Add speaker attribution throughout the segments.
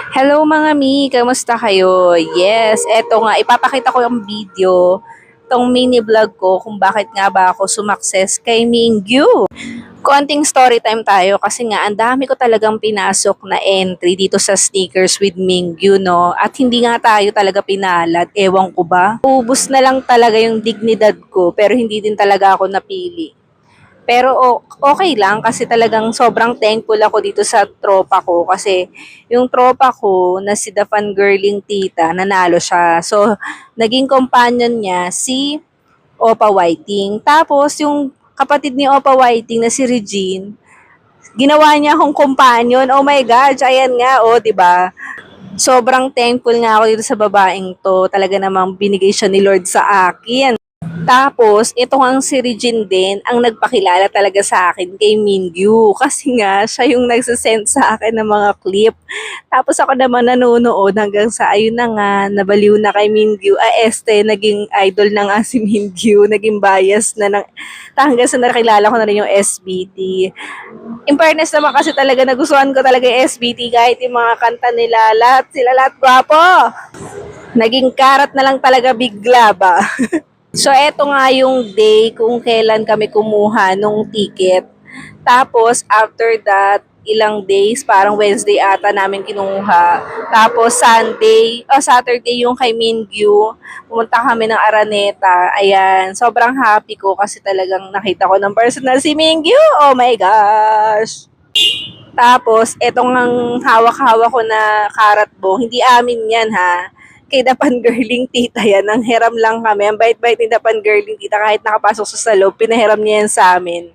Speaker 1: Hello mga mi, kamusta kayo? Yes, eto nga, ipapakita ko yung video, tong mini vlog ko kung bakit nga ba ako sumakses kay Mingyu. Konting story time tayo kasi nga ang dami ko talagang pinasok na entry dito sa Sneakers with Mingyu, no? At hindi nga tayo talaga pinalad, ewan ko ba? Ubus na lang talaga yung dignidad ko pero hindi din talaga ako napili. Pero okay lang kasi talagang sobrang thankful ako dito sa tropa ko kasi yung tropa ko na si The Fangirling Tita, nanalo siya. So, naging companion niya si Opa Whiting. Tapos, yung kapatid ni Opa Whiting na si Regine, ginawa niya akong companion. Oh my God, ayan nga, oh, 'di ba? Sobrang thankful nga ako dito sa babaeng to. Talaga namang binigay siya ni Lord sa akin. Tapos, ito ang si Regine din ang nagpakilala talaga sa akin kay Mingyu. Kasi nga, siya yung nagsasend sa akin ng mga clip. Tapos ako naman nanonood hanggang sa ayun na nga, nabaliw na kay Mingyu. Naging idol na nga si Mingyu. Naging bias na ng, hanggang sa nakilala ko na rin yung SBT. In fairness naman kasi talaga nagustuhan ko talaga yung SBT kahit yung mga kanta nila. Sila lahat gwapo. Naging karat na lang talaga bigla ba? So, eto nga yung day kung kailan kami kumuha nung ticket. Tapos, after that, ilang days, parang Wednesday ata namin kinuha. Tapos, Saturday yung kay Mingyu. Pumunta kami ng Araneta. Ayan, sobrang happy ko kasi talagang nakita ko ng personal si Mingyu. Oh my gosh! Tapos, etong ang hawak-hawak ko na karat bo, hindi amin yan ha. Kay Dapan Girling Tita yan, ang hiram lang kami. Ang bait-bait ni Dapan Girling Tita, kahit nakapasok sa loob, pinahiram niya yan sa amin.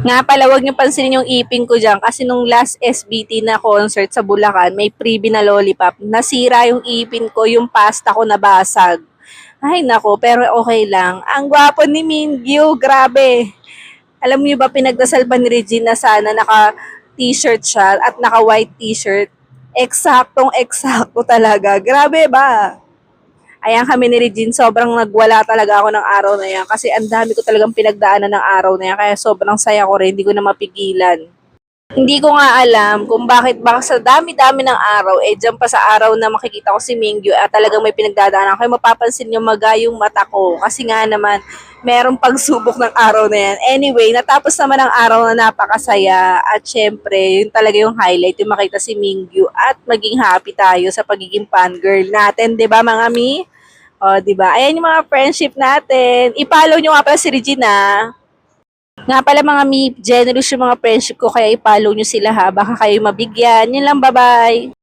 Speaker 1: Nga pala, wag niyo pansinin yung ipin ko dyan kasi nung last SBT na concert sa Bulacan, may freebie na lollipop. Nasira yung ipin ko, yung pasta ko nabasag. Ay nako, pero okay lang. Ang gwapo ni Mingyu, grabe. Alam niyo ba, pinagdasal pa ni Regina sana naka-t-shirt siya at naka-white t-shirt. Eksaktong-eksakto talaga. Grabe ba? Ayan kami ni Regine, sobrang nagwala talaga ako ng araw na yan kasi ang dami ko talagang pinagdaanan ng araw na yan kaya sobrang saya ko rin, hindi ko na mapigilan. Hindi ko nga alam kung bakit baka sa dami-dami ng araw, dyan pa sa araw na makikita ko si Mingyu at talagang may pinagdadaanan. Kaya mapapansin nyo magayong mata ko kasi nga naman merong pagsubok ng araw na yan. Anyway, natapos naman ang araw na napakasaya at syempre, yun talaga yung highlight, yung makita si Mingyu at maging happy tayo sa pagiging fangirl natin, 'di ba mga mi? O, 'di ba? Ayan yung mga friendship natin. I-follow nyo nga pala si Regina. Nga pala mga mi, generous yung mga friendship ko kaya i-follow nyo sila ha. Baka kayo mabigyan. Yun lang, bye-bye.